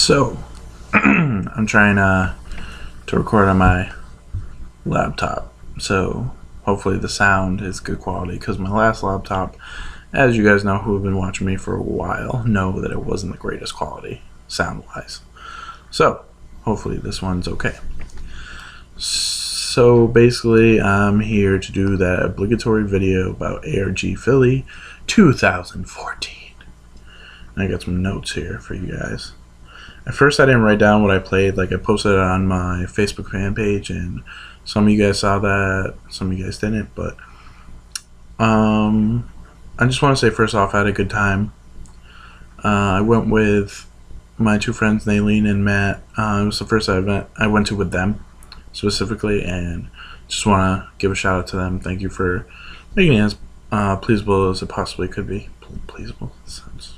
So, I'm trying to record on my laptop, so hopefully the sound is good quality, because my last laptop, as you guys know who have been watching me for a while, know that it wasn't the greatest quality sound-wise. So, hopefully this one's okay. So basically, I'm here to do that obligatory video about ARG Philly 2014. I got some notes here for you guys. At first I didn't write down what I played. Like, I posted it on my Facebook fan page, and some of you guys saw that, some of you guys didn't, but I just want to say first off, I had a good time. I went with my two friends, Naylene and Matt. It was the first event I went to with them specifically, and just want to give a shout out to them. Thank you for making it as pleasable as it possibly could be. Pleasable? Sounds...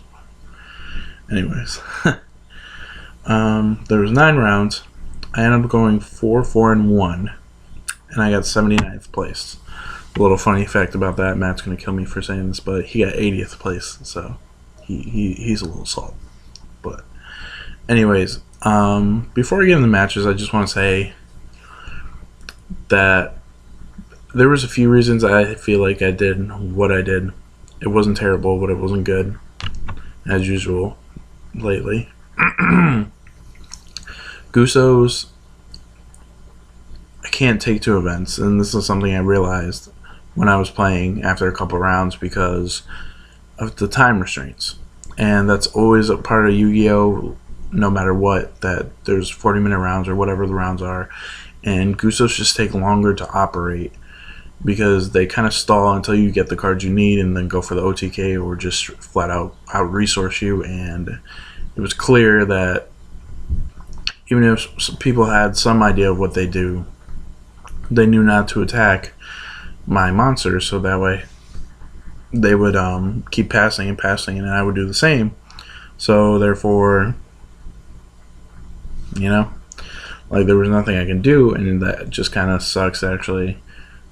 Anyways. There was 9 rounds. I ended up going 4, 4, and 1, and I got 79th place. A little funny fact about that, Matt's gonna kill me for saying this, but he got 80th place, so he's a little salt. But anyways, before I get into the matches, I just want to say that there was a few reasons I feel like I did what I did. It wasn't terrible, but it wasn't good, as usual lately. Gusos, I can't take 2 events, and this is something I realized when I was playing after a couple rounds because of the time restraints. And that's always a part of Yu-Gi-Oh! No matter what, that there's 40-minute rounds or whatever the rounds are, and Gusos just take longer to operate because they kind of stall until you get the cards you need and then go for the OTK or just flat out resource you. And it was clear that even if people had some idea of what they do, they knew not to attack my monsters, so that way they would keep passing and passing, and I would do the same. So therefore, you know, like, there was nothing I can do, and that just kind of sucks. Actually,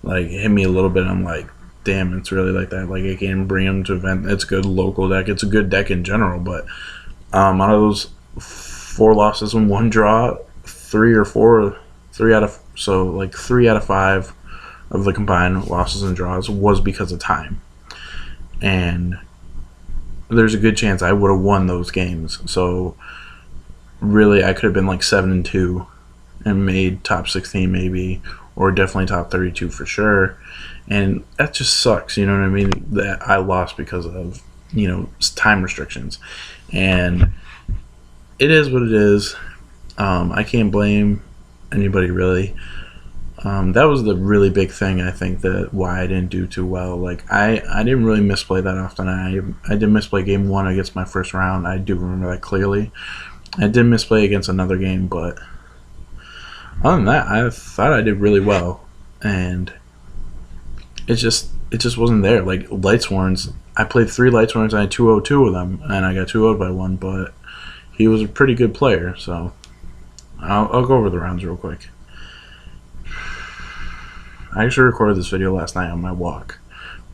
like, it hit me a little bit. I'm like, damn, it's really like that. Like, I can bring them to event. It's a good local deck. It's a good deck in general, but out of those 4 losses and 1 draw, 3 out of 5 of the combined losses and draws was because of time. And there's a good chance I would have won those games. So really, I could have been like 7-2 and made top 16 maybe, or definitely top 32 for sure. And that just sucks, you know what I mean? That I lost because of, you know, time restrictions. And it is what it is. I can't blame anybody, really. That was the really big thing, I think, that why I didn't do too well. Like, I didn't really misplay that often. I did misplay game 1 against my first round. I do remember that clearly. I did misplay against another game, but other than that, I thought I did really well. And it just wasn't there. Like, Lightsworns, I played 3 Lightsworns and I 2-0-2 with them, and I got 2-0'd by 1, but he was a pretty good player. So I'll go over the rounds real quick. I actually recorded this video last night on my walk,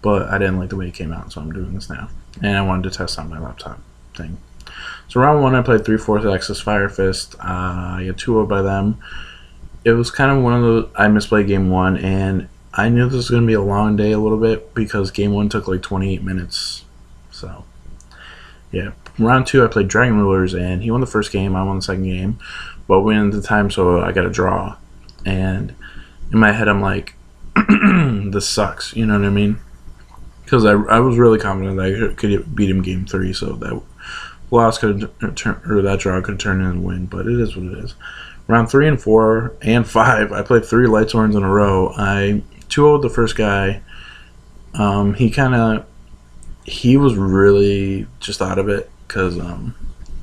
but I didn't like the way it came out, so I'm doing this now. And I wanted to test out my laptop thing. So round 1, I played 3/4 Axis Fire Fist. I got 2-0 by them. It was kind of one of those, I misplayed game 1, and I knew this was going to be a long day a little bit because game 1 took like 28 minutes. So, yeah. Round 2, I played Dragon Rulers, and he won the first game. I won the second game, but we ended the time, so I got a draw. And in my head, I'm like, this sucks. You know what I mean? Because I was really confident that I could beat him game 3, so that loss could turn, or that draw could turn into a win. But it is what it is. Round 3 and 4 and 5, I played 3 Lightsworns in a row. I 2-0'd the first guy. He was really just out of it because,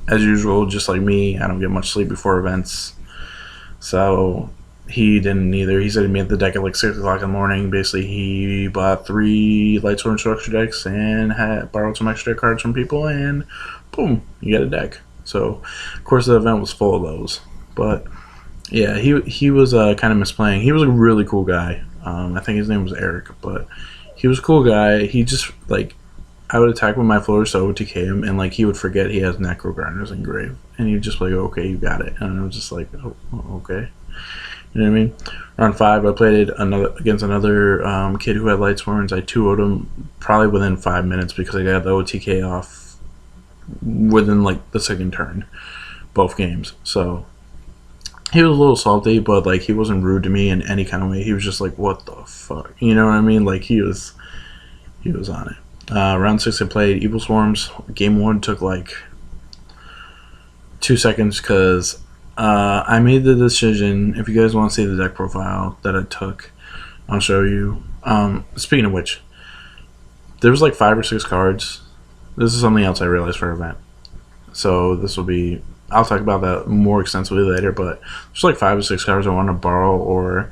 as usual, just like me, I don't get much sleep before events. So he didn't either. He said he made the deck at like 6 o'clock in the morning. Basically, he bought 3 Lightsworn structure decks and borrowed some extra cards from people, and boom, you get a deck. So, of course, the event was full of those. But yeah, he was kind of misplaying. He was a really cool guy. I think his name was Eric, but he was a cool guy. He just, like, I would attack with my floaters to OTK him, and like he would forget he has Necro Grinders in grave, and he'd just be like, okay, you got it, and I was just like, oh, okay, you know what I mean? Round 5, I played against another kid who had Light Sworns. I 2-0'd him probably within 5 minutes because I got the OTK off within like the second turn, both games. So he was a little salty, but like he wasn't rude to me in any kind of way. He was just like, what the fuck, you know what I mean? Like he was on it. Round 6, I played Evil Swarms. Game 1 took like 2 seconds because I made the decision. If you guys want to see the deck profile that I took, I'll show you. Speaking of which, there was like 5 or 6 cards. This is something else I realized for event. So this will be, I'll talk about that more extensively later, but there's like 5 or 6 cards I want to borrow or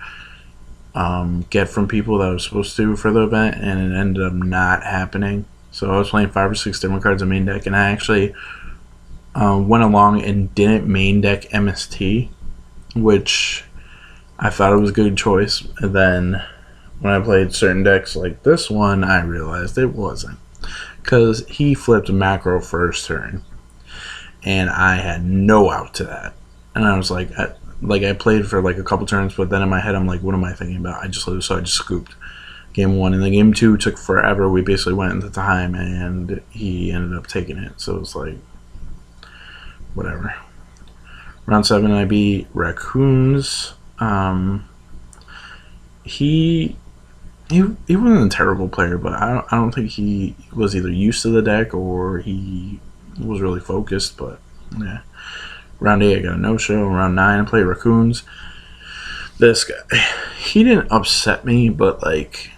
get from people that I was supposed to for the event, and it ended up not happening. So I was playing 5 or 6 different cards in main deck, and I actually went along and didn't main deck MST, which I thought it was a good choice. And then when I played certain decks like this one, I realized it wasn't, because he flipped macro first turn, and I had no out to that. And I was like, I played for like a couple turns, but then in my head I'm like, what am I thinking about? I just lose, so I just scooped game 1, and then game 2 took forever. We basically went into time, and he ended up taking it. So it was like, whatever. Round 7, I beat Raccoons. He wasn't a terrible player, but I don't think he was either used to the deck or he was really focused. But yeah. Round 8, I got a no-show. Round 9, I played Raccoons. This guy, he didn't upset me, but like,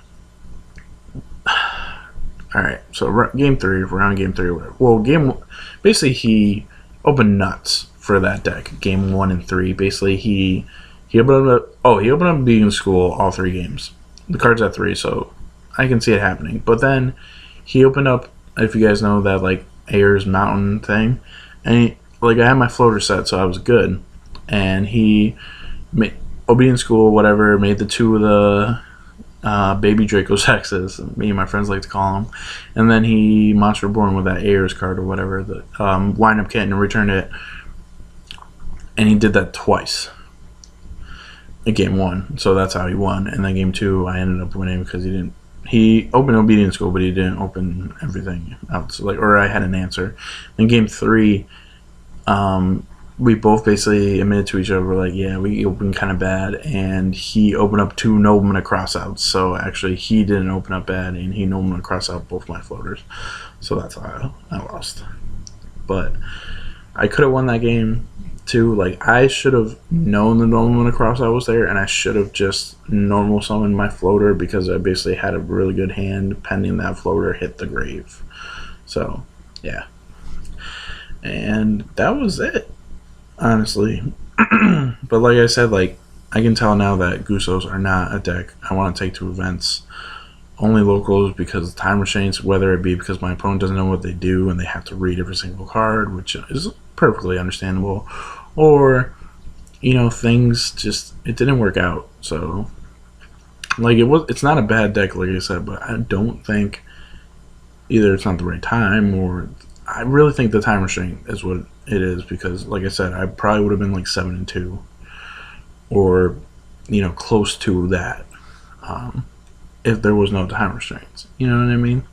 all right. So game 3, round game 3, whatever. Well, basically he opened nuts for that deck. Game 1 and 3, basically he opened up. Oh, he opened up Beacon School all 3 games. The card's at 3, so I can see it happening. But then he opened up, if you guys know that like Ayers Mountain thing, and like I had my floater set, so I was good. And he made Obedience School, whatever, made the 2 of the baby Draco's hexes, me and my friends like to call them. And then he Monster Born with that Ayers card or whatever, the wind-up kit, and returned it. And he did that twice in game 1, so that's how he won. And then game 2, I ended up winning because he opened Obedience School, but he didn't open everything else. Like, or I had an answer. In game 3, we both basically admitted to each other, we're like, yeah, we opened kind of bad, and he opened up 2 Nobleman crossouts. So actually, he didn't open up bad, and he Nobleman cross out both my floaters. So that's how I lost. But I could have won that game too. Like, I should have known the Nobleman crossout was there, and I should have just normal summoned my floater because I basically had a really good hand pending that floater hit the grave. So yeah. And that was it, honestly. But like I said, like, I can tell now that Gusos are not a deck I want to take to events. Only locals because of time restraints, whether it be because my opponent doesn't know what they do and they have to read every single card, which is perfectly understandable, or, you know, things just, it didn't work out. So, like, it's not a bad deck, like I said, but I don't think either it's not the right time, or I really think the time restraint is what it is, because like I said, I probably would have been like 7-2 or, you know, close to that if there was no time restraints. You know what I mean?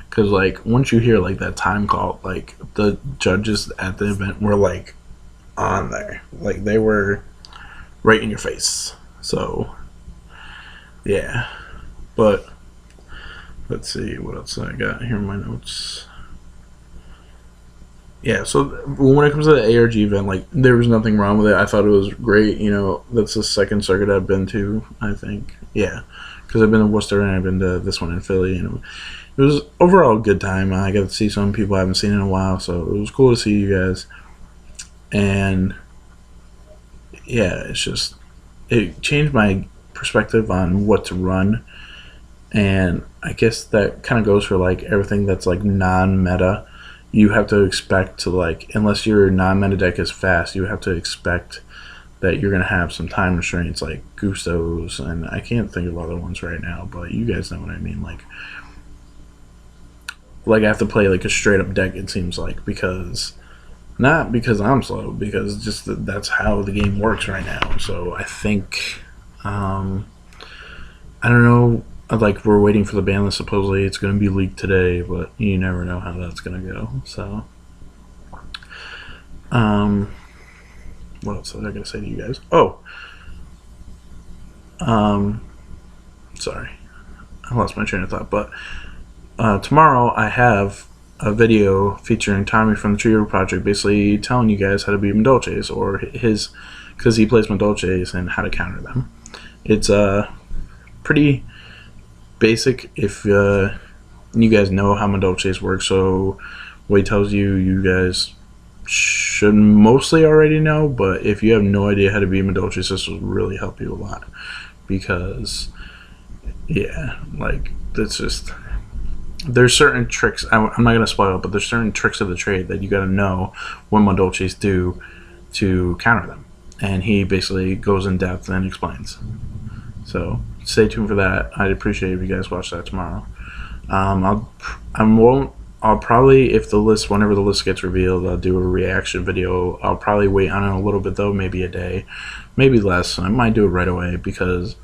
Because like once you hear like that time call, like the judges at the event were like on there, like they were right in your face. So yeah, but let's see what else I got here in my notes. Yeah, so when it comes to the ARG event, like, there was nothing wrong with it. I thought it was great. You know, that's the second circuit I've been to, I think. Yeah, because I've been to Worcester and I've been to this one in Philly. And it was overall a good time. I got to see some people I haven't seen in a while, so it was cool to see you guys. And yeah, it's just, it changed my perspective on what to run. And I guess that kind of goes for like everything that's like non-meta. You have to expect to, like, unless your non-meta deck is fast, you have to expect that you're going to have some time restraints like Gustos, and I can't think of other ones right now, but you guys know what I mean. like I have to play like a straight up deck. It seems like because not because I'm slow, because just that's how the game works right now. So I think I don't know. Like we're waiting for the ban list. Supposedly it's going to be leaked today, but you never know how that's going to go. So what else was I going to say to you guys? Oh, sorry, I lost my train of thought. But tomorrow I have a video featuring Tommy from the Trio Project, basically telling you guys how to beat Madolches, or his, because he plays Madolches, and how to counter them. It's pretty basic if you guys know how Madolches work. So what he tells you, you guys should mostly already know, but if you have no idea how to beat Madolches, this will really help you a lot, because yeah, like that's just, there's certain tricks, I'm not going to spoil it, but there's certain tricks of the trade that you got to know what Madolches do to counter them, and he basically goes in depth and explains. So stay tuned for that. I'd appreciate if you guys watch that tomorrow. I'll probably, if the list, whenever the list gets revealed, I'll do a reaction video. I'll probably wait on it a little bit though, maybe a day, maybe less. I might do it right away, because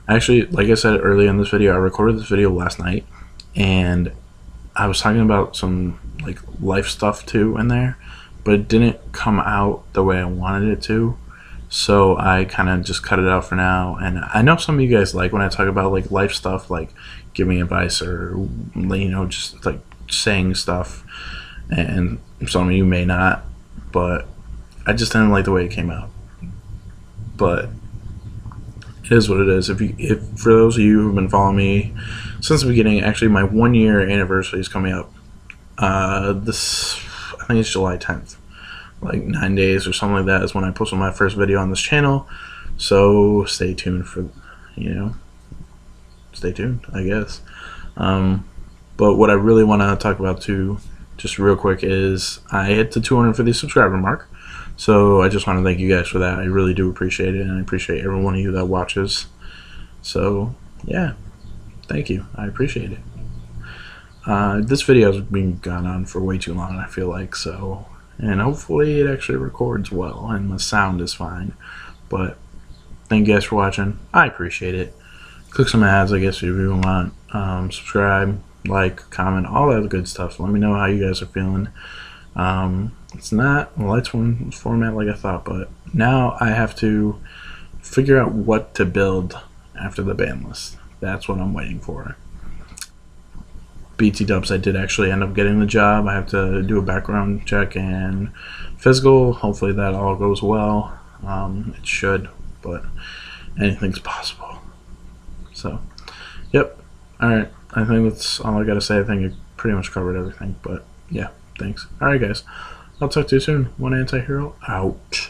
actually, like I said earlier in this video, I recorded this video last night, and I was talking about some like life stuff too in there, but it didn't come out the way I wanted it to. So I kind of just cut it out for now. And I know some of you guys like when I talk about like life stuff, like giving advice, or just like saying stuff, and some of you may not, but I just didn't like the way it came out. But it is what it is. If for those of you who've been following me since the beginning, actually my 1 year anniversary is coming up. I think it's July 10th. Like 9 days or something like that is when I posted my first video on this channel. So stay tuned for, stay tuned, I guess. But what I really want to talk about too, just real quick, is I hit the 250 subscriber mark. So I just want to thank you guys for that. I really do appreciate it, and I appreciate every one of you that watches. So yeah, thank you. I appreciate it. This video has been gone on for way too long, I feel like, so. And hopefully it actually records well and the sound is fine. But thank you guys for watching. I appreciate it. Click some ads, I guess, if you want. Subscribe, like, comment, all that good stuff. Let me know how you guys are feeling. It's not a Lights One format like I thought, but now I have to figure out what to build after the ban list. That's what I'm waiting for. BT Dubs, I did actually end up getting the job. I have to do a background check and physical. Hopefully that all goes well. It should, but anything's possible. So, yep. Alright, I think that's all I gotta say. I think it pretty much covered everything, but yeah, thanks. Alright guys, I'll talk to you soon. One Anti-Hero out.